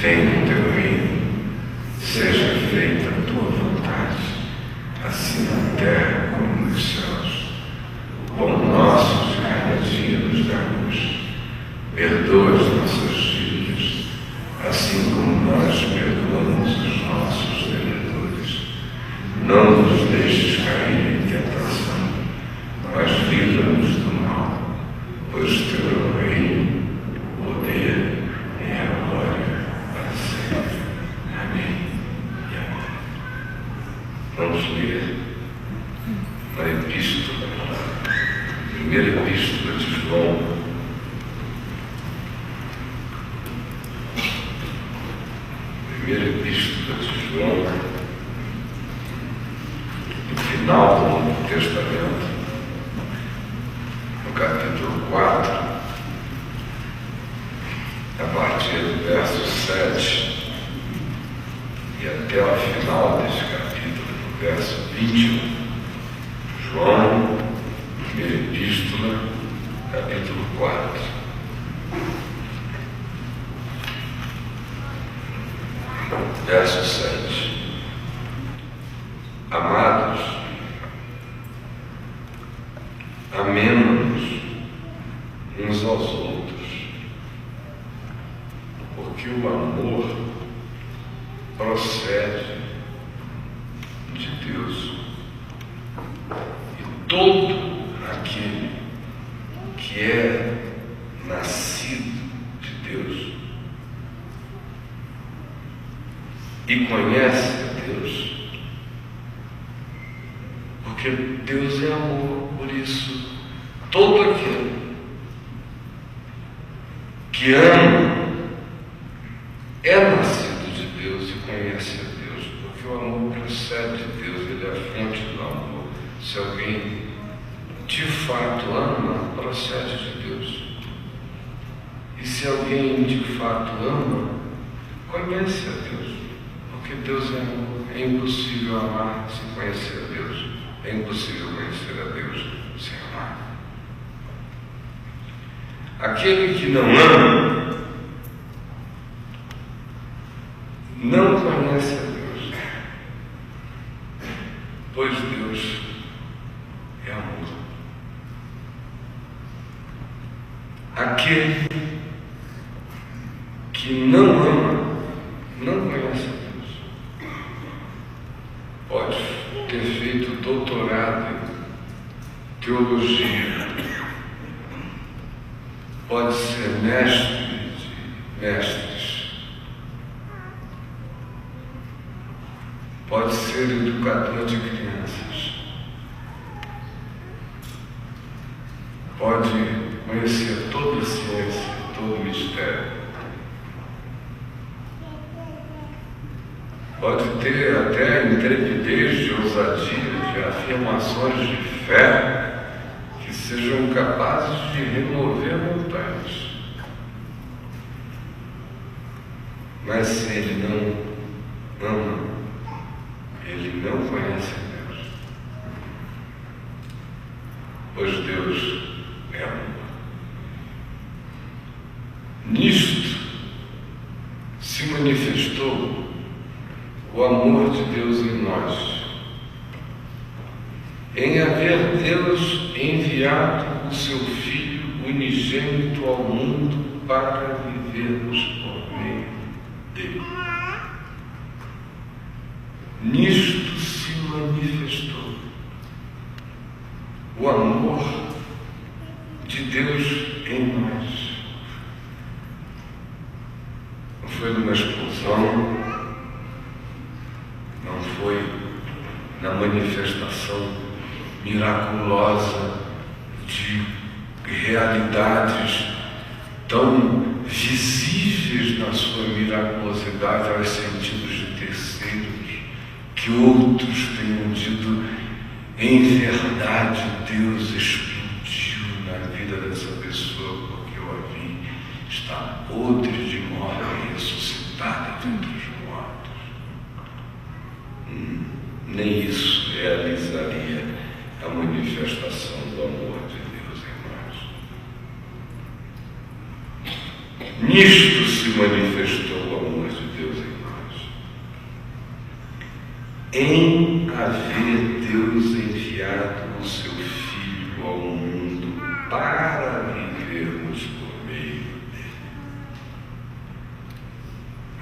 Venha o teu reino, seja feita a tua vontade, assim na terra como nos céus. O pão nosso de cada dia nos dá-nos. Perdoa as nossas dívidas, assim como nós perdoamos os nossos devedores. Não nos deixes cair em tentação, mas livra-nos do mal, pois teu é o reino, o poder e a glória para sempre. Amém e amém. Vamos ler na epístola, primeira epístola de João. Primeira epístola de João, no final do Novo Testamento, no capítulo 4, a partir do verso 7 e até o final desse capítulo, no verso 21. João, primeira epístola, capítulo 4. Verso 7. Amados, amemo-nos uns aos outros, porque o amor procede de Deus. E todo aquele que é nascido de Deus e conhece a Deus, porque Deus é amor, por isso todo aquele que ama é nascido de Deus e conhece a Deus, porque o amor procede de Deus, ele é a fonte do amor. Se alguém de fato ama, procede de Deus. E se alguém de fato ama, conhece a Deus. Porque Deus é amor. É impossível amar sem conhecer a Deus. É impossível conhecer a Deus sem amar. Aquele que não ama não conhece a Deus, pois Deus é amor. Aquele que não ama não conhece a Deus. Pode ter feito doutorado em teologia, pode ser mestre de mestres, pode ser educador de crianças, pode conhecer toda a ciência, todo o mistério, pode ter até intrepidez de ousadia, de afirmações de fé que sejam capazes de remover montanhas. Mas se ele não ama, ele não conhece a Deus, pois Deus é amor. Nisto se manifestou o amor de Deus em nós, em haver Deus enviado o seu Filho unigênito ao mundo para vivermos por meio dele. Nisto se manifestou o amor de Deus em nós. Não foi numa explosão, não foi na manifestação miraculosa de realidades tão visíveis na sua miraculosidade aos sentidos de terceiros, que outros tenham dito, em verdade Deus explodiu na vida dessa pessoa, porque eu a vi, está podre de morte e ressuscitada dentre os mortos. Nem isso realizaria a manifestação do amor de Deus em nós. Nisto se manifestou o amor de em haver Deus enviado o seu Filho ao mundo para vivermos por meio dele.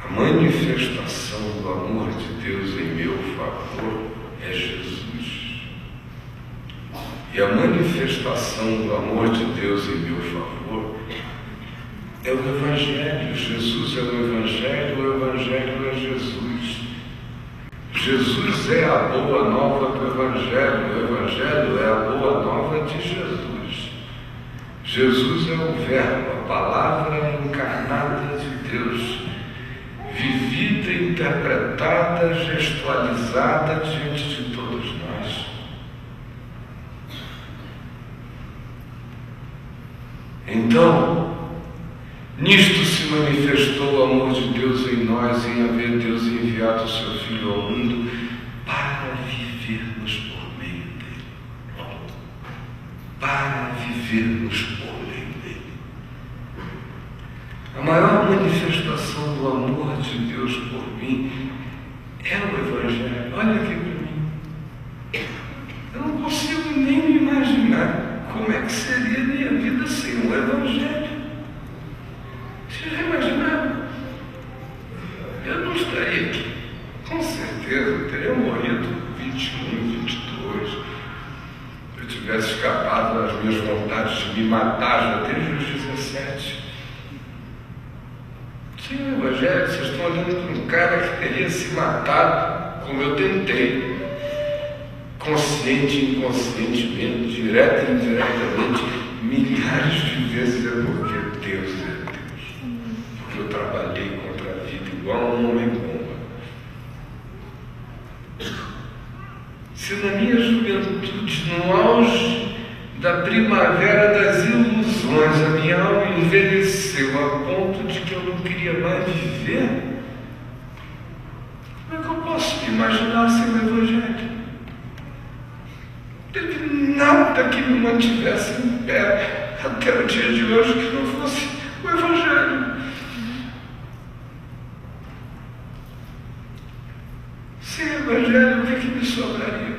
A manifestação do amor de Deus em meu favor é Jesus. E a manifestação do amor de Deus em meu favor é o Evangelho. Jesus é o Evangelho é Jesus. Jesus é a boa nova do Evangelho, o Evangelho é a boa nova de Jesus. Jesus é o Verbo, a palavra encarnada de Deus, vivida, interpretada, gestualizada diante de todos nós. Então, nisto se manifestou o amor de Deus em nós, em haver Deus enviado o seu Filho ao mundo para vivermos por meio dele. Para vivermos por meio dele. A maior manifestação do amor de Deus por mim é o Evangelho. Olha aqui para mim. Eu não consigo nem me imaginar como é que seria a minha vida sem o Evangelho. Você já imaginou? Eu não estaria aqui. Com certeza, eu teria morrido 21, 22. Se eu tivesse escapado das minhas vontades de me matar já desde os 17. Sem o Evangelho, vocês estão olhando para um cara que teria se matado, como eu tentei. Consciente e inconscientemente, direta e indiretamente, milhares de vezes é porque Deus é Deus. Porque eu trabalhei contra a vida igual um homem-bomba. Se na minha juventude, no auge da primavera das ilusões, a minha alma envelheceu a ponto de que eu não queria mais viver, como é que eu posso me imaginar sem o Evangelho? Teve nada que me mantivesse em pé até o dia de hoje que não fosse o Evangelho. Sem o Evangelho, o que me sobraria?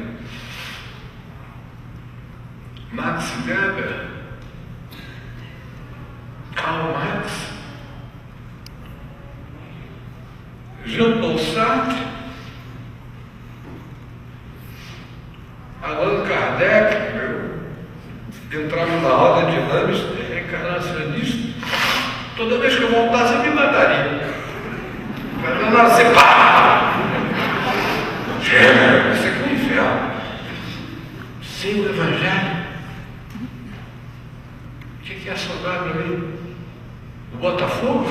Max Weber, Karl Marx, Jean-Paul Sartre, Allan Kardec, eu entrava na roda de hamster, reencarnacionista, toda vez que eu voltasse eu me mataria. Para não nascer, pá! Gênero, isso aqui é um inferno. Sem o Evangelho, o que ia sobrar para mim? O Botafogo?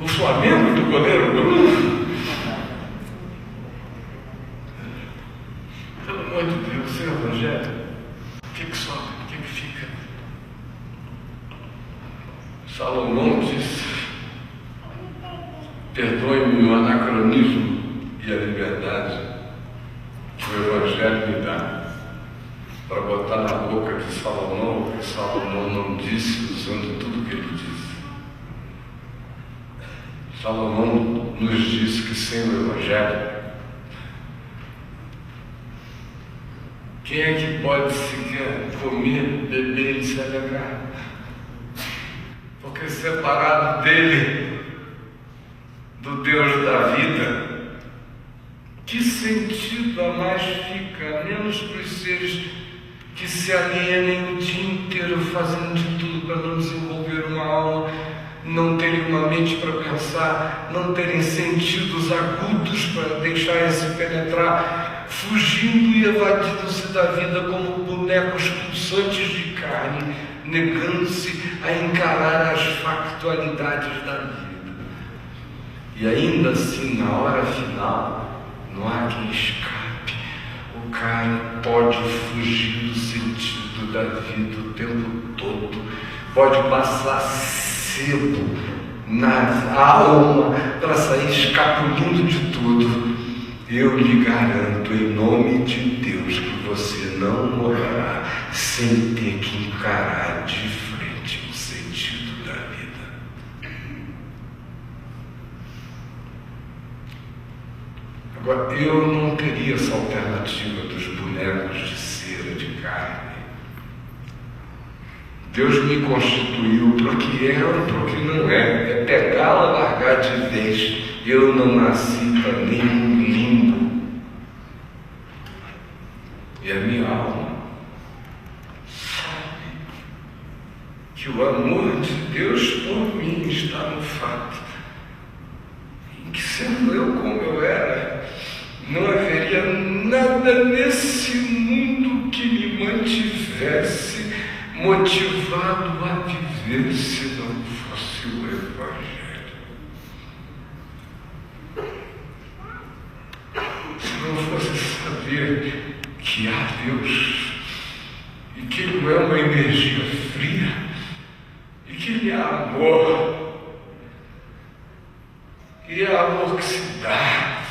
O Flamengo do goleiro Bruno? Pelo amor de Deus, sem o Evangelho, o que sobra? O que fica? Salomão disse: perdoe-me o anacronismo e a liberdade que o Evangelho me dá para botar na boca de Salomão o que Salomão não disse, usando tudo que ele disse. Salomão nos disse que sem o Evangelho, quem é que pode sequer comer, beber e se alegrar? Porque separado dele, do Deus da vida, que sentido a mais fica, menos para os seres que se alienem o dia inteiro fazendo de tudo para não desenvolver uma alma, não terem uma mente para pensar, não terem sentidos agudos para deixarem-se penetrar, fugindo e evadindo-se da vida como bonecos pulsantes de carne, negando-se a encarar as factualidades da vida. E ainda assim, na hora final, não há quem escape. O cara pode fugir do sentido da vida o tempo todo, pode passar sebo na alma para sair escapulindo de tudo. Eu lhe garanto, em nome de Deus, que você não morrerá sem ter que encarar de frente o sentido da vida. Agora, eu não queria essa alternativa dos bonecos de cera, de carne. Deus me constituiu para o que é ou para o que não é. É pegá-la, largar de vez. Eu não nasci para nenhum limbo. E a minha alma sabe que o amor de Deus por mim está no fato em que, sendo eu como eu era, não haveria nada nesse mundo que me mantivesse motivado a viver se não fosse o Evangelho. Se não fosse saber que há Deus e que Ele não é uma energia fria e que Ele é amor, e é amor que se dá,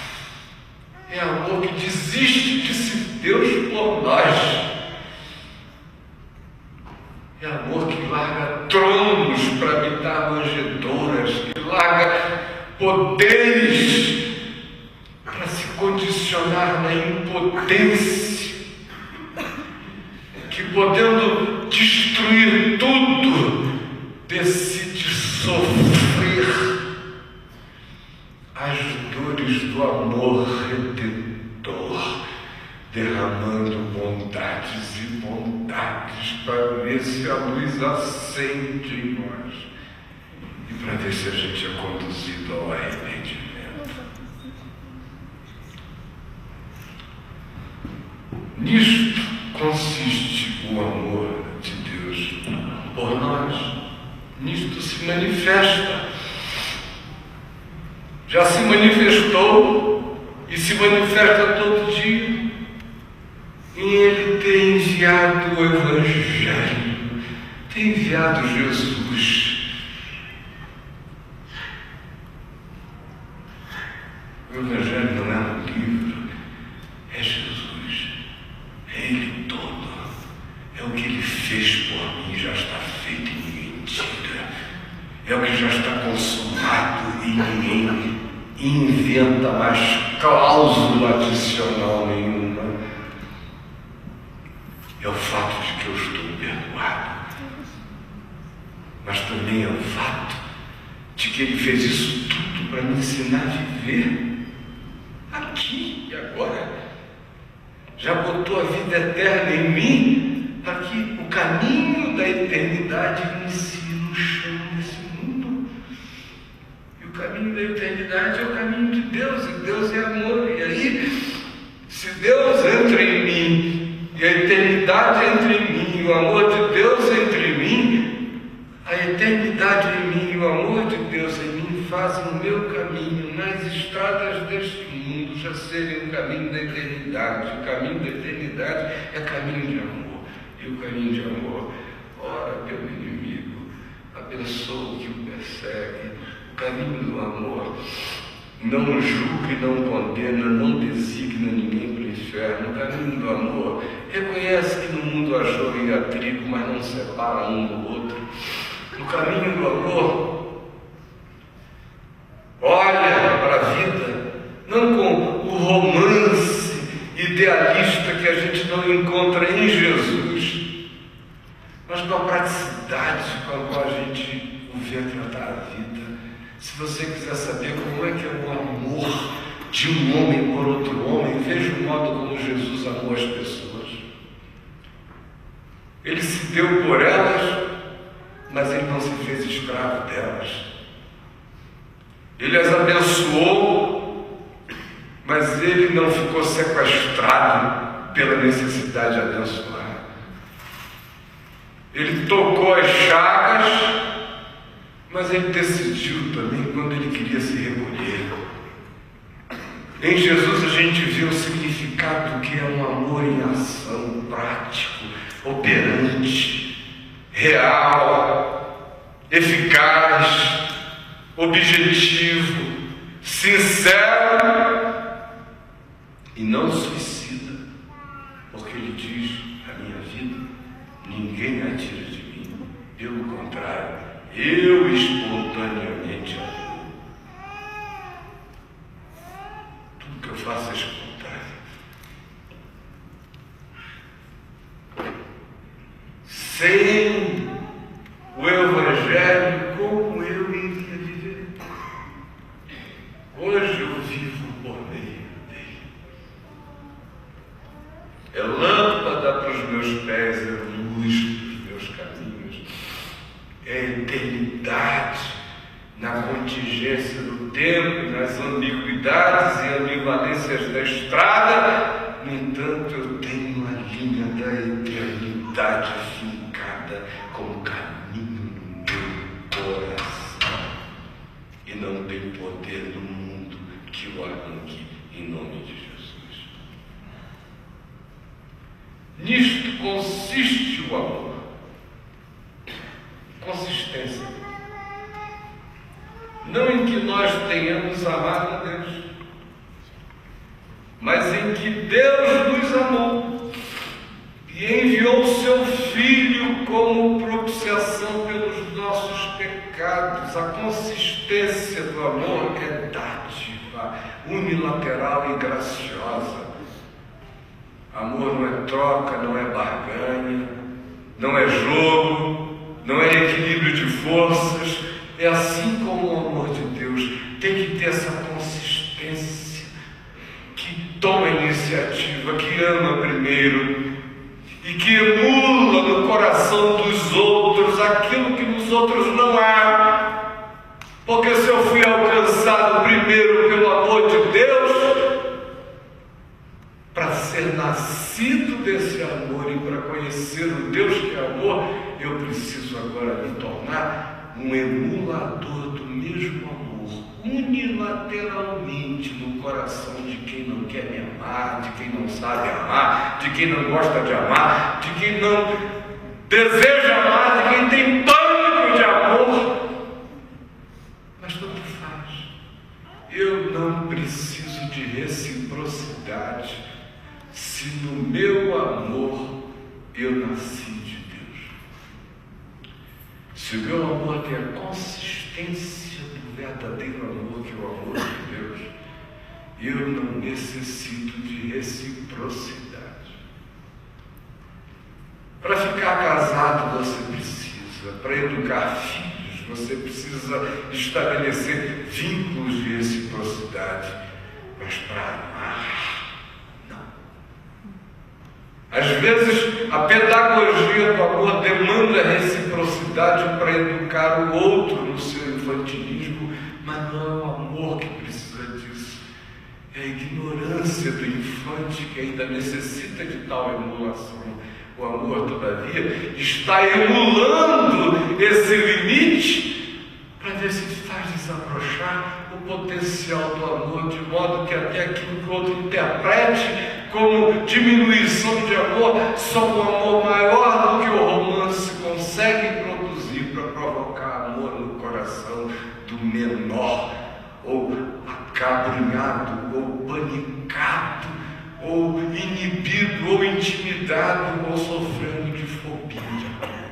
é amor que desiste de se Deus por nós. É amor que larga tronos para habitar manjedouras, que larga poderes para se condicionar na impotência, que podendo destruir tudo, decide sofrer as dores do amor redentor, derramando bondades e bondades para ver se a luz acende em nós e para ver se a gente é conduzido ao arrependimento. Nisto consiste o amor de Deus por nós. Nisto se manifesta. Já se manifestou e se manifesta todo dia. E Ele tem enviado o Evangelho, tem enviado Jesus. O Evangelho não é um livro, é Jesus, é Ele todo, é o que Ele fez por mim, já está feito e ninguém tira, é o que já está consumado e ninguém inventa mais cláusula adicional nenhuma. É o fato de que eu estou perdoado, mas também é o fato de que Ele fez isso tudo para me ensinar a viver aqui e agora. Já botou a vida eterna em mim para que o caminho da eternidade inicie no chão desse mundo. E o caminho da eternidade é o caminho de Deus, e Deus é amor. E aí, se Deus entra em mim, e a eternidade entre mim, e o amor de Deus entre mim, a eternidade em mim e o amor de Deus em mim fazem o meu caminho nas estradas deste mundo já serem o caminho da eternidade. O caminho da eternidade é caminho de amor. E o caminho de amor ora pelo inimigo, abençoa o que o persegue. O caminho do amor não julga e não condena, não designa ninguém para o inferno. O caminho do amor reconhece que no mundo há joio e há trigo, mas não separa um do outro. No caminho do amor, olha para a vida, não com o romance idealista que a gente não encontra em Jesus, mas com a praticidade com a qual a gente o vê tratar a vida. Se você quiser saber como é que é o amor de um homem por outro homem, veja o modo como Jesus amou as pessoas. Ele se deu por elas, mas Ele não se fez escravo delas. Ele as abençoou, mas Ele não ficou sequestrado pela necessidade de abençoar. Ele tocou as chagas, mas Ele decidiu também quando Ele queria se recolher. Em Jesus a gente vê o significado que é um amor em ação, prático, operante, real, eficaz, objetivo, sincero e não suicida, porque Ele diz: a minha vida ninguém a tira de mim, pelo contrário, eu espontaneamente amo. Tudo que eu faço sem o Evangelho, como eu iria viver? Hoje eu vivo por meio dele. É lâmpada para os meus pés, é luz para os meus caminhos. É eternidade na contingência do tempo, nas ambiguidades e ambivalências da estrada. No entanto, eu tenho a linha da eternidade fincada como caminho no meu coração. E não tem poder no mundo que o arranque em nome de Jesus. Nisto consiste o amor. Consistência. Não em que nós tenhamos amado a Deus, mas em que Deus nos amou e enviou o seu Filho como propiciação pelos nossos pecados. A consistência do amor é dádiva, unilateral e graciosa. Amor não é troca, não é barganha, não é jogo, não é equilíbrio de forças. É assim como o amor de Deus tem que ter essa consistência, que toma iniciativa, que ama primeiro e que emula no coração dos outros aquilo que nos outros não há. Porque se eu fui alcançado primeiro pelo amor de Deus, para ser nascido desse amor e para conhecer o Deus que é amor, eu preciso agora me tornar um emulador do mesmo amor, unilateralmente no coração de quem não quer me amar, de quem não sabe amar, de quem não gosta de amar, de quem não deseja amar, de quem tem pânico de amor. Mas tanto faz. Eu não preciso de reciprocidade se no meu amor eu nasci de Deus. Se o meu amor tem a consistência do verdadeiro amor, que é o amor de Deus, eu não necessito de reciprocidade. Para ficar casado você precisa, para educar filhos você precisa estabelecer vínculos de reciprocidade, mas para amar, às vezes, a pedagogia do amor demanda reciprocidade para educar o outro no seu infantilismo, mas não é o amor que precisa disso. É a ignorância do infante que ainda necessita de tal emulação. O amor, todavia, está emulando esse limite para ver se faz desabrochar o potencial do amor, de modo que até aquilo que o outro interprete como diminuição de amor, só um amor maior do que o romance consegue produzir para provocar amor no coração do menor, ou acabrunhado, ou panicado, ou inibido, ou intimidado, ou sofrendo de fobia de amor.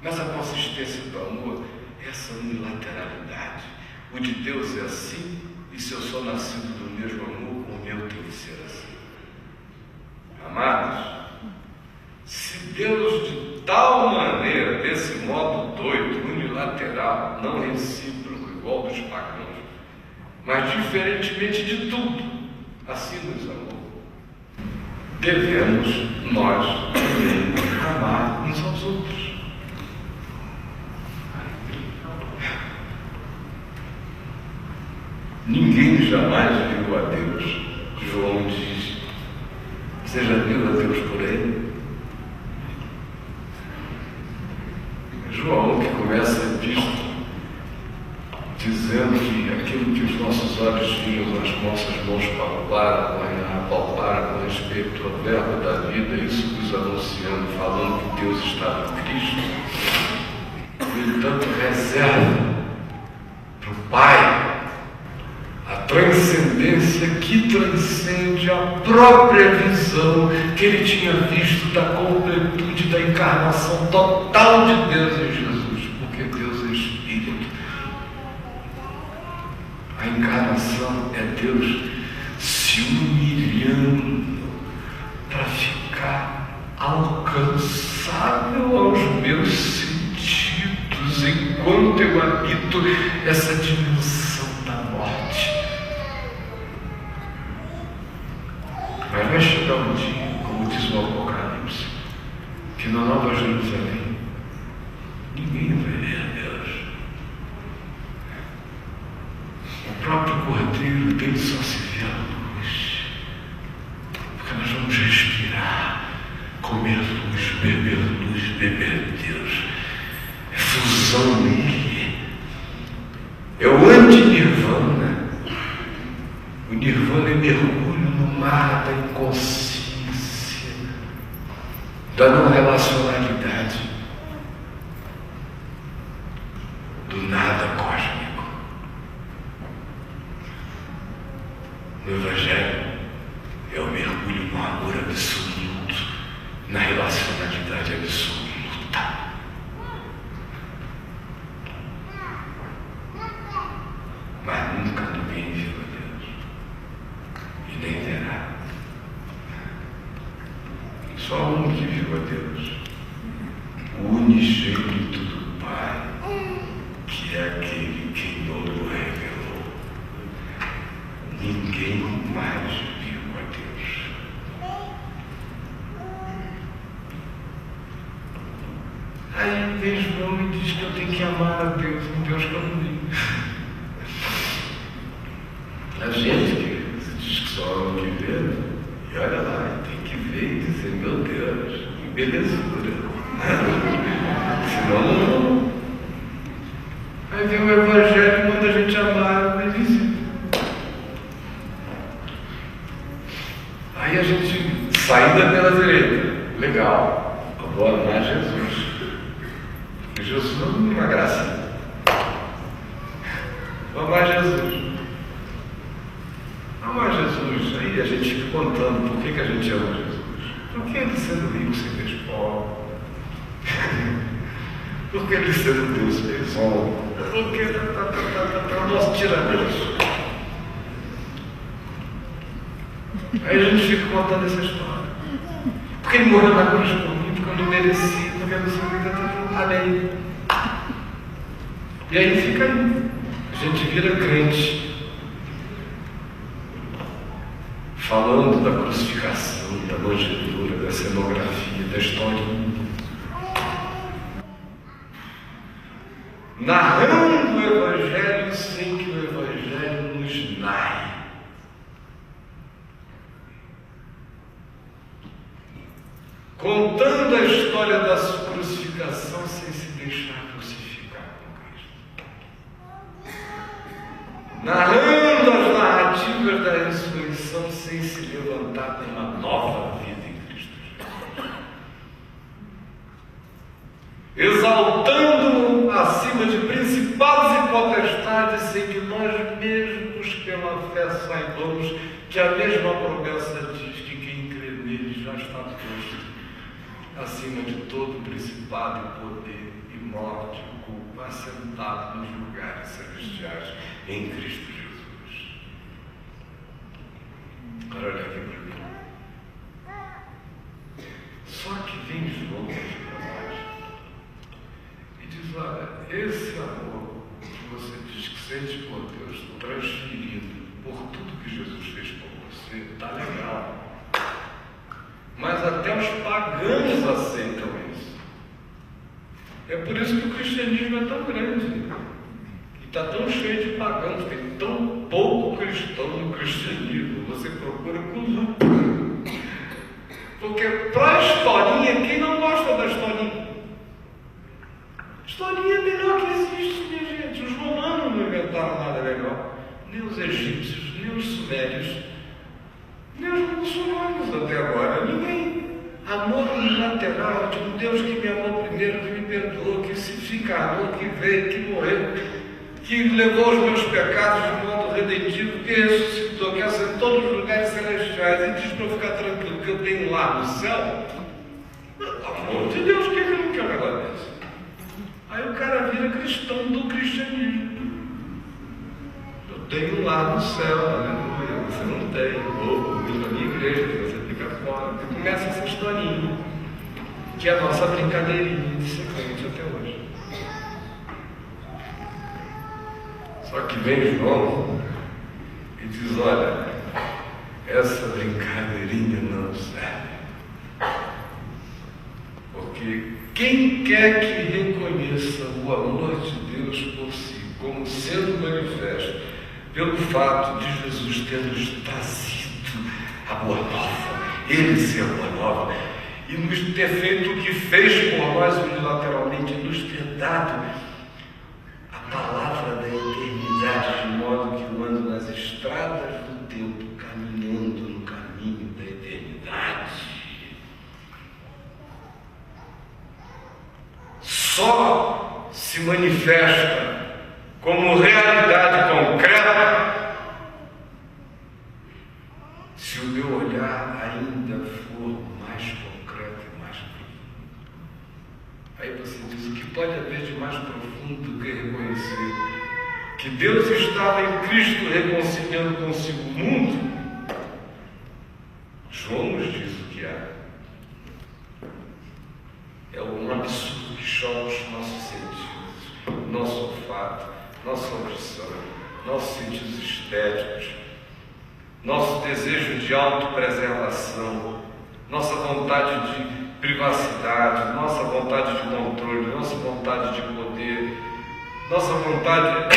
Mas a consistência do amor é essa unilateralidade. O de Deus é assim, e se eu sou nascido do mesmo amor, o meu tem que ser assim. Amados, se Deus de tal maneira, desse modo doido, unilateral, não recíproco, igual dos pagãos, mas diferentemente de tudo, assim nos amou, devemos nós também amar uns aos outros. Ninguém jamais viu a Deus. João diz: você já viu a Deus por ele? João, que começa a epístola dizendo que aquilo que os nossos olhos viram, as nossas mãos apalparam com respeito ao verbo da vida, isso nos anunciando, falando que Deus está no Cristo. Ele tanto reserva para o Pai a transcendência que transcende a própria visão que ele tinha visto da completude da encarnação total de Deus em Jesus, porque Deus é Espírito. A encarnação é Deus se humilhando para ficar alcançável aos meus sentidos, enquanto eu habito essa dimensão da morte. Mas vai chegar um dia, como diz o Apocalipse, que na Nova Jerusalém ninguém vai ver a Deus. O próprio Cordeiro dele só se vê a luz, porque nós vamos respirar, comer luz, beber Deus. É fusão nele. É o anti-nirvana. O nirvana é mergulho no mar da inconsciência, da não relacionalidade, do nada cósmico. No Evangelho é o mergulho no amor absoluto, na relacionalidade absoluta. Mas nunca ninguém viu a Deus, e nem terá. Só um que viu a Deus, o unigênito do Pai, que é aquele que nos revelou. Ninguém mais viu a Deus. Aí vem João e diz que eu tenho que amar a Deus, um Deus que eu não vi. A gente que diz que só ama o que vê, e olha lá, tem que ver e dizer, meu Deus, que belezura. Senão não. Aí vem o Evangelho e manda a gente amar o invisível. Aí a gente, saída pela direita, legal, eu vou amar Jesus. Porque Jesus não é uma gracinha. Vou amar Jesus. Amar Jesus, aí a gente fica contando por que a gente ama Jesus. Porque ele sendo rico se fez pobre. Porque ele sendo Deus fez homem. Porque o nosso tira-Deus. Aí a gente fica contando essa história. Porque ele morreu na cruz por mim, porque eu não merecia, porque a minha vida está além. E aí fica aí. A gente vira crente. Falando da crucificação, da manjedoura, da cenografia, da historinha. Narrando o Evangelho sem que o Evangelho nos narre. Contando a história da sua crucificação sem se deixar crucificar com Cristo. Narrando as narrativas da ressurreição sem se levantar com uma nova vida em Cristo Jesus. Exaltando acima de principados e potestades, sem que nós mesmos pela fé saibamos que a mesma promessa diz que quem crê nele já está posto acima de todo principado e poder e morte e culpa, assentado nos lugares celestiais em Cristo Jesus. Agora olha aqui para mim. Só que vem João para nós e diz, olha, esse amor que você diz que sente por Deus, transferido por tudo que Jesus fez por você, está legal. Mas até os pagãos aceitam isso. É por isso que o cristianismo é tão grande. E está tão cheio de pagãos. Tem tão pouco cristão no cristianismo. Você procura com lupa. Porque para a historinha, quem não gosta da historinha? Historinha é melhor que existe, minha gente. Os romanos não inventaram nada legal. Nem os egípcios, nem os sumérios. Nem os muçulmanos até agora, ninguém. Amor unilateral de um Deus que me amou primeiro, que me perdoou, que se encarnou, que veio, que morreu, que levou os meus pecados de modo redentivo, que ressuscitou, que assentou nos lugares celestiais e diz para eu ficar tranquilo que eu tenho lá no céu. Pelo amor de Deus, que não quer um negócio desse? Aí o cara vira cristão do cristianismo. Eu tenho lá no céu, aleluia. Você não tem, ou na minha igreja, que você fica fora. E começa essa historinha. que é a nossa brincadeirinha de ser crente até hoje. Só que vem João e diz: olha, essa brincadeirinha não serve. Porque quem quer que reconheça o amor de Deus por si como sendo manifesto pelo fato de Jesus ter nos trazido a boa nova, Ele ser a boa nova, e nos ter feito o que fez por nós unilateralmente, nos ter dado a palavra da eternidade, de modo que eu ando nas estradas do tempo, caminhando no caminho da eternidade. Só se manifesta como realidade concreta se o meu olhar ainda for mais concreto e mais profundo. Aí você diz: o que pode haver de mais profundo do que reconhecer que Deus estava em Cristo reconciliando consigo o mundo? João nos diz o que há. É um absurdo que choca os nossos sentidos, nosso olfato, nossa audição, nossos sentidos estéticos, nosso desejo de autopreservação, nossa vontade de privacidade, nossa vontade de controle, nossa vontade de poder, nossa vontade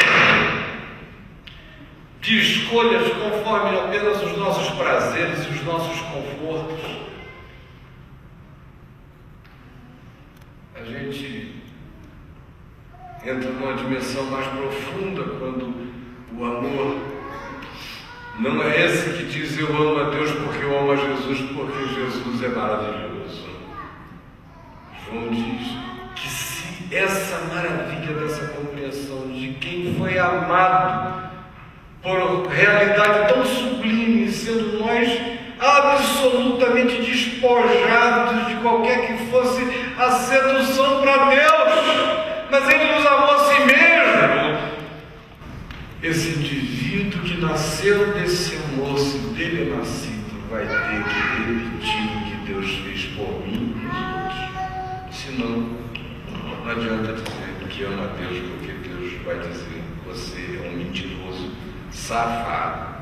de escolhas conforme apenas os nossos prazeres e os nossos confortos. A gente entra numa dimensão mais profunda quando o amor não é esse que diz: eu amo a Deus porque eu amo a Jesus, porque Jesus é maravilhoso. João diz que se essa maravilha dessa compreensão de quem foi amado por realidade tão sublime, sendo nós absolutamente despojados de qualquer que fosse a sedução para Deus, mas Ele nos amou a si mesmo. Esse indivíduo que nasceu desse amor, se dele é nascido, vai ter que repetir o que Deus fez por mim e os outros. Senão, não adianta dizer que ama a Deus, porque Deus vai dizer: você é um mentiroso, safado,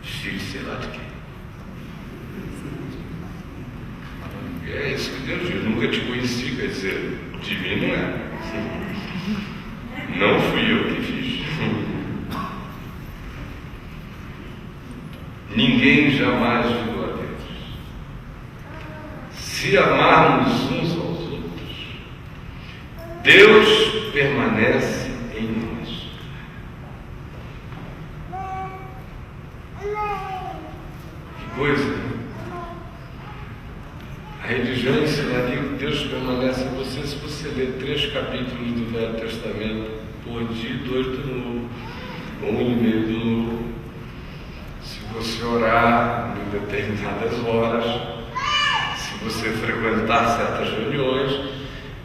filho de sei lá de quem. É isso que Deus diz: nunca te conheci, quer dizer, de mim não é. Não fui eu que fiz. Ninguém jamais viu a Deus. Se amarmos uns aos outros, Deus permanece em nós. Que coisa, né? A religião ensinaria que Deus permanece em você se você ler 3 capítulos do Velho Testamento por dia e 2 do Novo, 1,5 do Novo. Se você orar em determinadas horas, se você frequentar certas reuniões,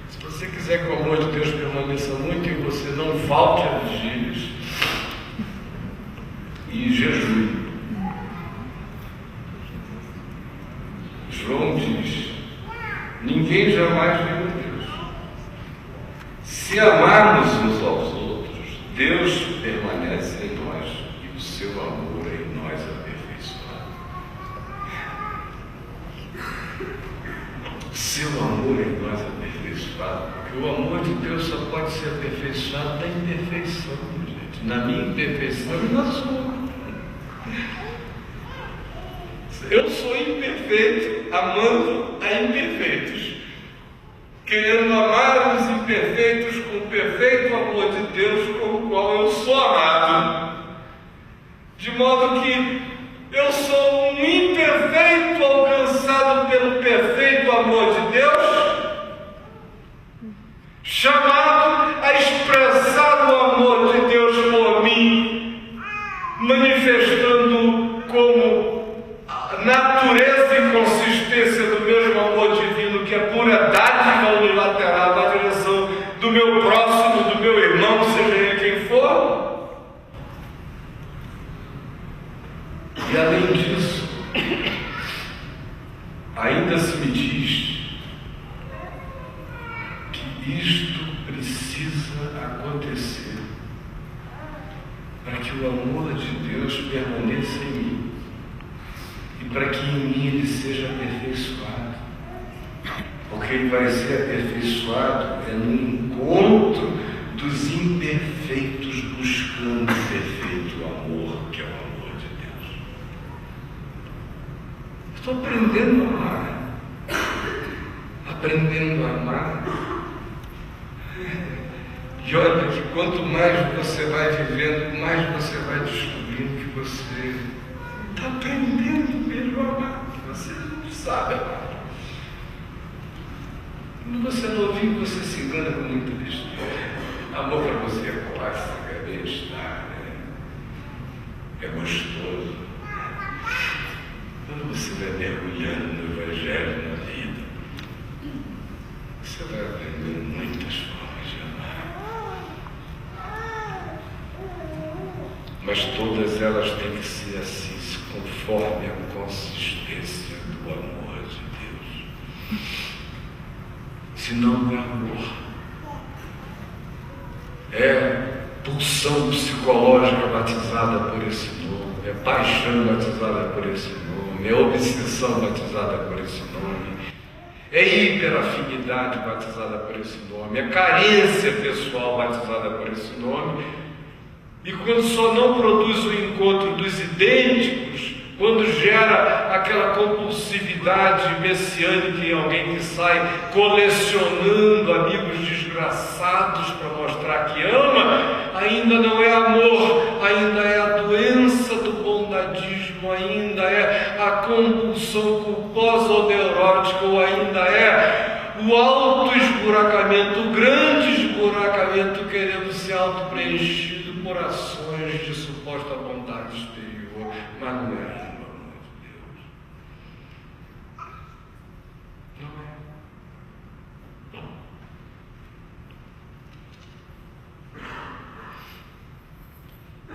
se você quiser que o amor de Deus permaneça muito em você, não falte a vigílias e jejue. João diz: ninguém jamais viu a Deus. Se amarmos uns aos outros, Deus permanece em nós e o seu amor é em nós aperfeiçoado. Seu amor é em nós aperfeiçoado, porque o amor de Deus só pode ser aperfeiçoado na imperfeição, gente, na minha imperfeição e na sua. Eu sou imperfeito, amando a imperfeitos, querendo amar os imperfeitos com o perfeito amor de Deus com o qual eu sou amado, de modo que eu sou um imperfeito alcançado pelo perfeito amor de Deus, chamado a expressar o amor de Deus por mim, manifestando como natureza e consistência do mesmo amor divino, que é pura dádiva unilateral na direção do meu próximo, do meu irmão, seja ele quem for. E além disso, ainda se me diz que isto precisa acontecer para que o amor de Deus permaneça em mim e para que em mim ele seja aperfeiçoado. Porque ele vai ser aperfeiçoado no encontro dos imperfeitos buscando o perfeito amor, que é o amor de Deus. Estou aprendendo a amar. Aprendendo a amar. E olha que quanto mais você vai vivendo, mais você vai descobrindo que você está aprendendo mesmo a amar, que você não sabe amar. Quando você é novinho, você se engana com muita besteira. Amor para você é clássico, é bem-estar, é gostoso. Quando você vai mergulhando no Evangelho, na vida, você vai aprendendo muitas formas de amar. Mas todas elas têm que ser assim, conforme a consistência do amor de Deus. Senão não é amor. É pulsão psicológica batizada por esse nome, é paixão batizada por esse nome, é obsessão batizada por esse nome, é hiperafinidade batizada por esse nome, é carência pessoal batizada por esse nome. E quando só não produz o encontro dos idênticos, quando gera aquela compulsividade messiânica em alguém que sai colecionando amigos desgraçados para mostrar que ama, ainda não é amor, ainda é a doença do bondadismo, ainda é a compulsão culposa ou neurótica, ou ainda é o auto-esburacamento, o grande esburacamento querendo ser auto-preenchido por ações de suposta vontade exterior, mas não é.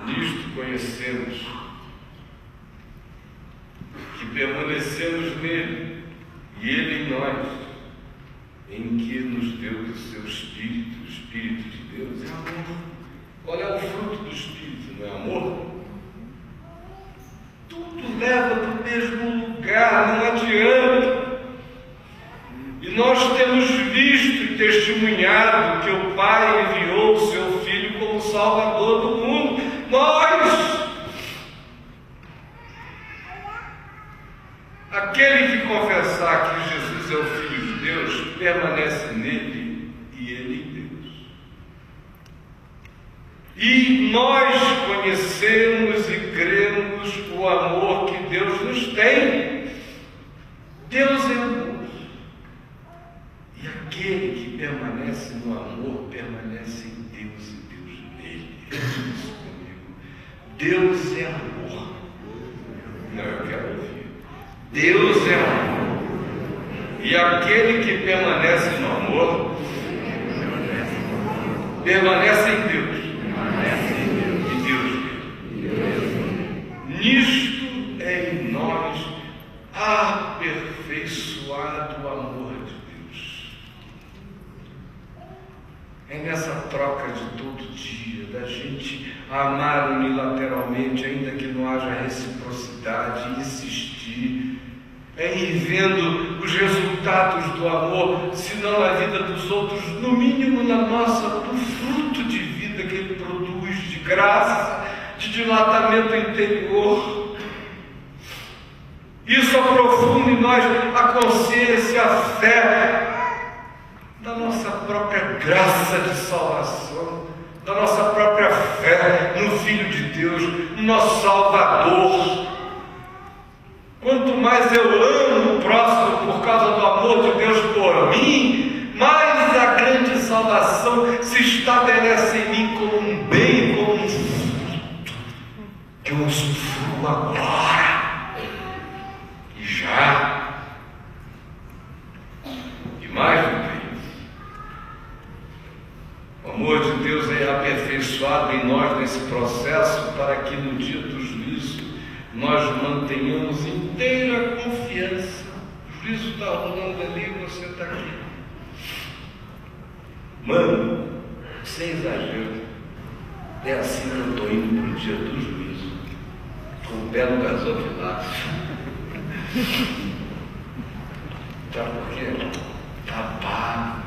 Nisto conhecemos que permanecemos nele e ele em nós, em que nos deu o seu Espírito. O Espírito de Deus é amor. Qual é o fruto do Espírito? Não é amor? Tudo leva para o mesmo lugar, não adianta. E nós temos visto e testemunhado que o Pai enviou o seu Filho como Salvador do mundo. Nós, aquele que confessar que Jesus é o Filho de Deus, permanece nele e ele em Deus. E nós conhecemos e cremos o amor que Deus nos tem. Deus é amor. E aquele que permanece no amor, permanece em Deus e Deus nele. Isso comigo. Deus é amor. Não, eu quero ouvir. Deus é amor. E aquele que permanece no amor, permanece em Deus. E Deus nele. Nisto é em nós aperfeiçoado o amor de Deus. É nessa troca de todo dia, da gente amar unilateralmente, ainda que não haja reciprocidade, insistir, é ir vendo os resultados do amor, se não na vida dos outros, no mínimo na nossa, do fruto de vida que ele produz, de graça, de dilatamento interior. Isso aprofunda em nós a consciência, a fé da nossa própria graça de salvação, da nossa própria fé no Filho de Deus, no nosso Salvador. Quanto mais eu amo o próximo por causa do amor de Deus por mim, mais a grande salvação se estabelece em mim como um bem, como um fruto que eu usufruo agora e já. E mais do que isso, o amor de Deus é aperfeiçoado em nós nesse processo para que no dia do juízo nós mantenhamos inteira confiança O juízo está rolando ali e você está aqui. Mano, sem exagero, é assim que eu estou indo para o dia do juízo, com o pé no gasofilácio. Sabe por quê? Tá pago.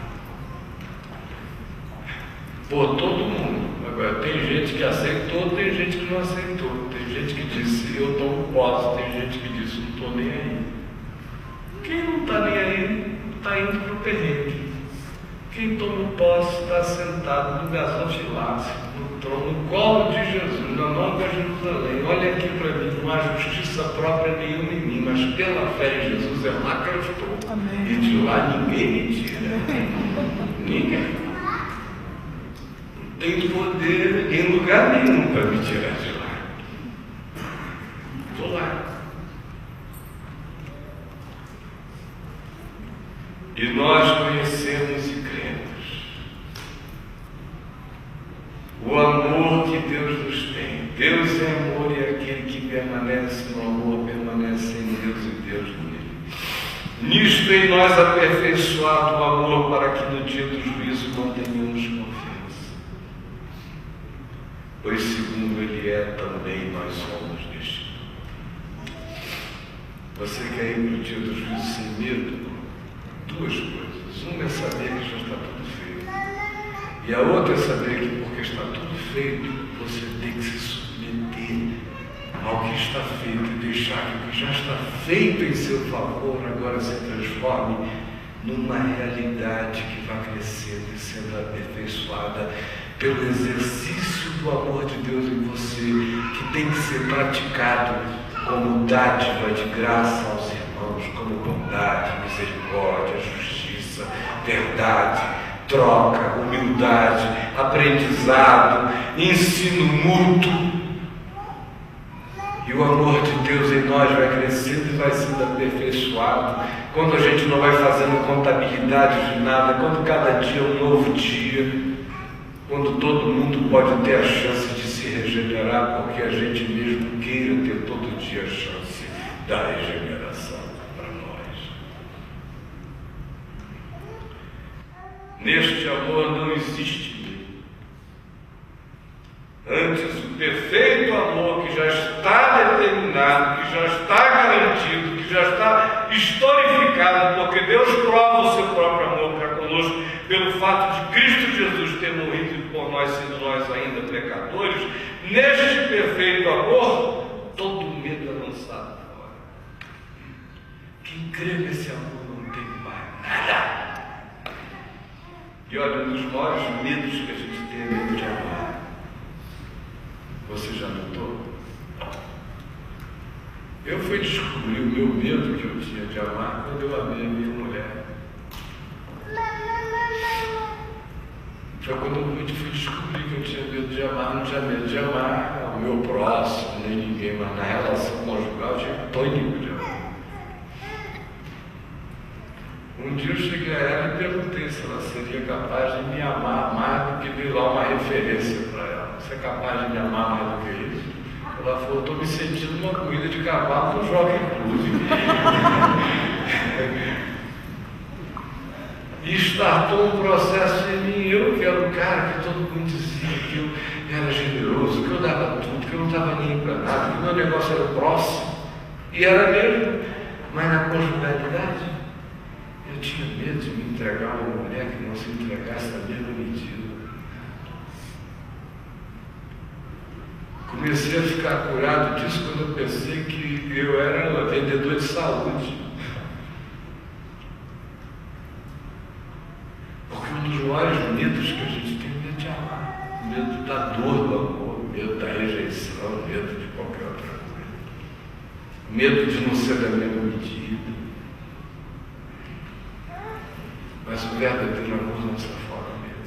Por todo mundo. Agora, tem gente que aceitou, tem gente que não aceitou. Tem gente que disse, eu tomo posse. Tem gente que disse, não estou nem aí. Quem não está nem aí, está indo para o perrengue. Quem toma posse está sentado no gasofilácio, no trono, no colo de Jesus, na nova Jerusalém. Olha aqui para mim, não há justiça própria nenhuma em mim, mas pela fé em Jesus é lá que eu estou. Amém. E de lá ninguém me tira. Ninguém. Não tem poder em lugar nenhum para me tirar de lá. Estou lá. E nós conhecemos e cremos o amor que Deus nos tem. Deus é amor e aquele que permanece no amor permanece em Deus e Deus nele. Nisto em nós aperfeiçoado o amor para que no dia do juízo mantenhamos confiança. Pois segundo Ele é, também nós somos neste mundo. Você quer ir para o dia do juízo sem medo? Duas coisas. Uma é saber que já está tudo feito. E a outra é saber que porque está tudo feito, você tem que se submeter ao que está feito e deixar que o que já está feito em seu favor agora se transforme numa realidade que vai crescendo e sendo aperfeiçoada pelo exercício do amor de Deus em você, que tem que ser praticado como dádiva de graça aos irmãos, como bondade, misericórdia, justiça, verdade, troca, humildade, aprendizado, ensino mútuo. E o amor de Deus em nós vai crescendo e vai sendo aperfeiçoado. Quando a gente não vai fazendo contabilidade de nada, quando cada dia é um novo dia, quando todo mundo pode ter a chance de se regenerar, porque a gente mesmo queira ter todo dia a chance da regeneração para nós. Neste amor não existe medo. Antes, o perfeito amor que já está determinado, que já está garantido, que já está historificado, porque Deus prova o seu próprio amor para conosco pelo fato de Cristo Jesus ter morrido por nós, sendo nós ainda pecadores. Neste perfeito amor, todo medo é lançado fora. Quem crê nesse amor não tem mais nada. E olha, um dos maiores medos que a gente tem é medo de amar. Você já notou? Eu fui descobrir o meu medo que eu tinha de amar quando eu amei a minha mulher. Foi quando eu fui descobrir que eu tinha medo de amar. Não tinha medo de amar o meu próximo, nem ninguém, mas na relação conjugal eu tinha pânico de amar. Um dia eu cheguei a ela e perguntei se ela seria capaz de me amar mais do que dei lá uma referência para ela. Você é capaz de me amar mais do que isso? Ela falou, estou me sentindo uma corrida de cavalo no Jockey Club. E startou um processo em mim. Eu que era um cara que todo mundo dizia que eu era generoso, que eu dava tudo, que eu não estava nem para nada, que o meu negócio era o próximo. E era mesmo. Mas na conjugalidade, eu tinha medo de me entregar a uma mulher que não se entregasse na mesma medida. Comecei a ficar curado disso quando eu pensei que eu era vendedor de saúde. Porque um dos maiores medos que a gente tem é medo de amar. Medo da dor do amor, medo da rejeição, medo de qualquer outra coisa. Medo de não ser da mesma medida. Mas o verdadeiro amor lança fora o medo.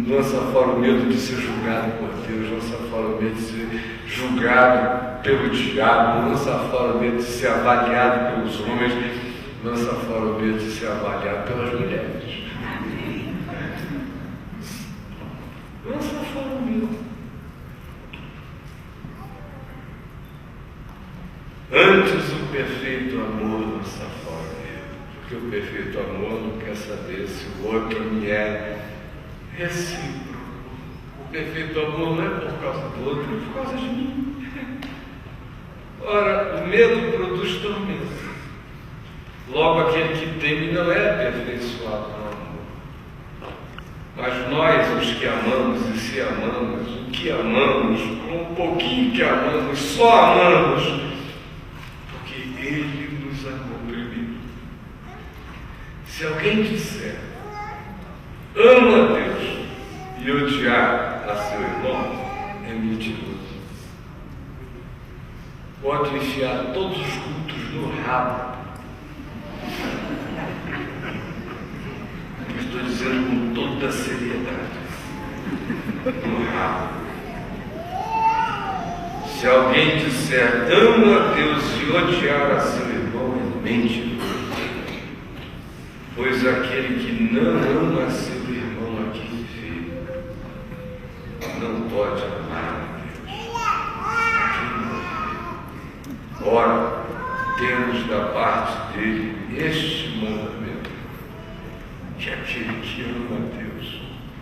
Lança fora o medo de ser julgado por Deus, lança fora o medo de ser julgado pelo diabo, lança fora o medo de ser avaliado pelos homens, lança fora o medo de ser avaliado pelas mulheres. Lança fora o medo. Antes, o perfeito amor não está fora dele. Porque o perfeito amor não quer saber se o outro me é recíproco. O perfeito amor não é por causa do outro, é por causa de mim. Ora, o medo produz tormento. Logo, aquele que teme não é aperfeiçoado no amor. Mas nós, os que amamos e se amamos, o que amamos, com um pouquinho que amamos, só amamos, porque Ele nos amou primeiro. Se alguém disser, amo a Deus, e odiar a seu irmão, é mentiroso. Pode enfiar todos os cultos no rabo. Eu estou dizendo com toda a seriedade. No rabo. Se alguém disser amo a Deus e odiar a seu irmão, é mentiroso. Pois aquele que não ama seu irmão a quem vê, não pode amar a Deus. Ora, temos da parte dele este mandamento, que aquele que ama a Deus,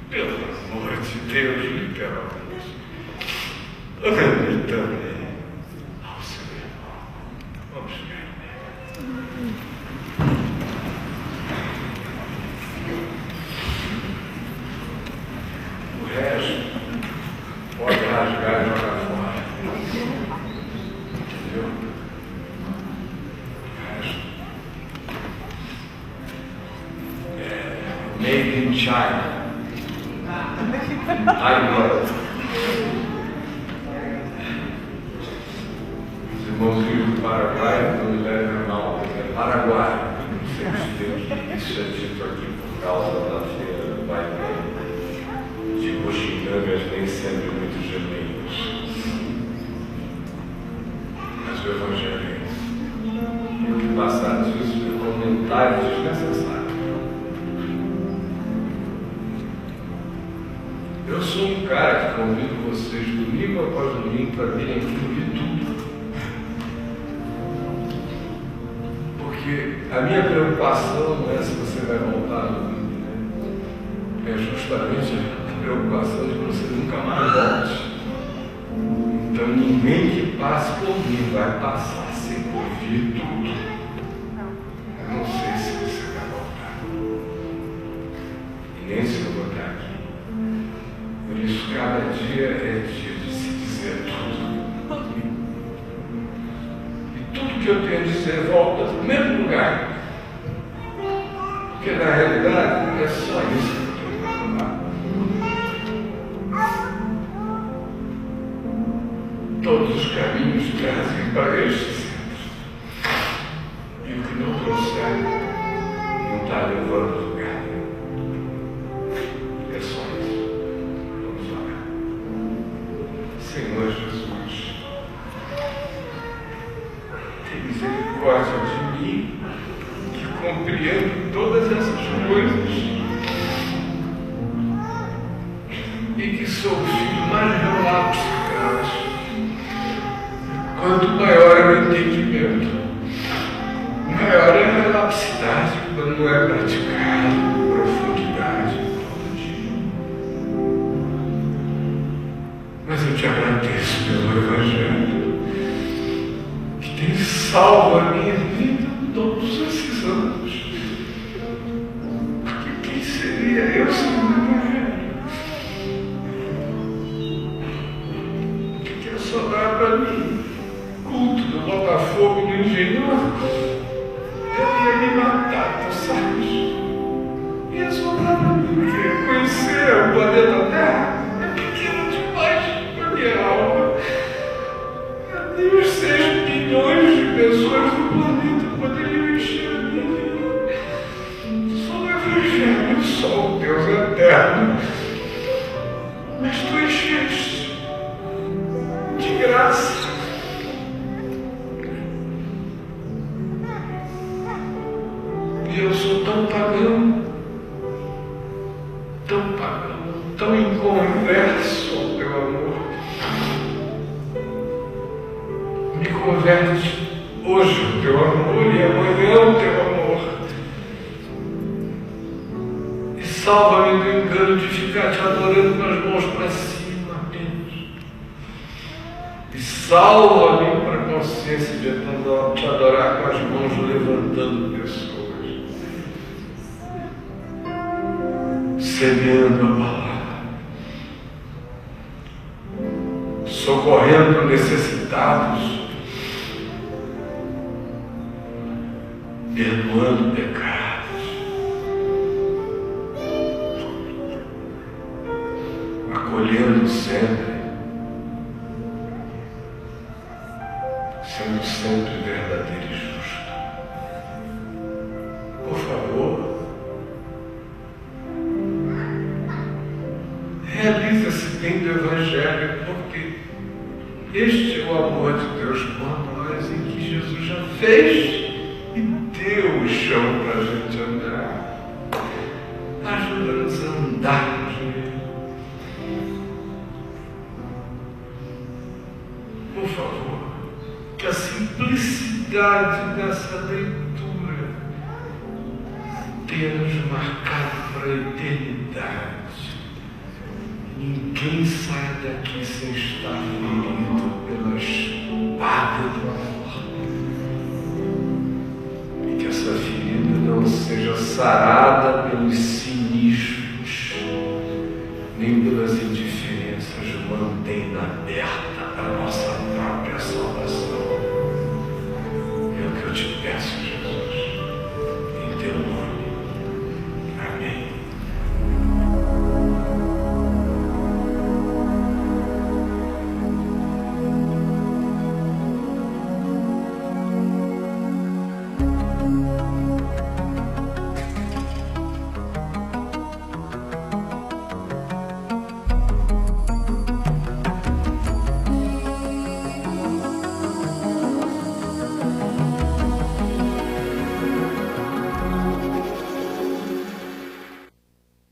pelo amor de Deus, literalmente, ame também ao seu irmão. Vamos ver. O resto pode rasgar e jogar fora. Entendeu? O resto é made in China. Taiwan. Os irmãozinhos do Paraguai não me levem mal, é Paraguai. Não sei se isso é dito aqui por causa da feira do Pai de Buxicangas nem sempre muito genuínos. Mas o Evangelho é isso. O que passar disso é comentário desnecessário. Eu sou um cara que convido vocês domingo após domingo para virem aqui ouvir tudo. Porque a minha preocupação não é se você vai voltar no domingo, né? É justamente a preocupação de que você nunca mais volte. Então ninguém que passe por mim vai passar sem ouvir tudo. Eu não sei se você vai voltar. E nem se eu voltar aqui. Por isso, cada dia é dia de se dizer tudo. E tudo que eu tenho a dizer volta para o mesmo lugar. Porque, na realidade, é só isso que eu tenho para falar. Todos os caminhos trazem para este centro. E o que não consegue não está levando lugar. É só isso. Senhor Jesus, tem misericórdia de mim, que compreendo todas essas coisas e que sou o filho mais relapso delas. Quanto maior é o entendimento, maior é a relapsidade quando não é praticado com profundidade todo dia. Mas eu te agradeço pelo Evangelho, que tem salvo a minha vida todos esses anos. Porque quem seria eu sem o Evangelho? O que ia sobrar para mim? Culto do Botafogo do Engenhão? Eu ia me matar, tu sabes? Ia sobrar para mim, porque conhecer o planeta Terra é pequeno demais para minha alma. Meu Deus, 6 bilhões de pessoas no planeta poderiam encher a minha vida. Só o Evangelho, só o Deus eterno. Mas tu encheste de graça. E eu sou tão pagão, tão inconverso ao teu amor. Me converte hoje o teu amor e amanhã o teu amor. E salva-me do engano de ficar te adorando com as mãos para cima apenas. E salva-me para a consciência de te adorar com as mãos levantando pessoas, semeando a palavra, socorrendo necessitados, perdoando pecados, acolhendo sempre, sendo sempre verdadeiro e justo. Por favor, realize esse bem do Evangelho, porque este é o amor de Deus por nós, em que Jesus já fez e deu o chão para a gente andar. Ajuda-nos a andarmos nele. Por favor, que a simplicidade dessa leitura tenha nos marcado para a eternidade. Ninguém sai daqui sem estar ferido pela espada do amor. E que essa ferida não seja sarada pelos cinismos, nem pelas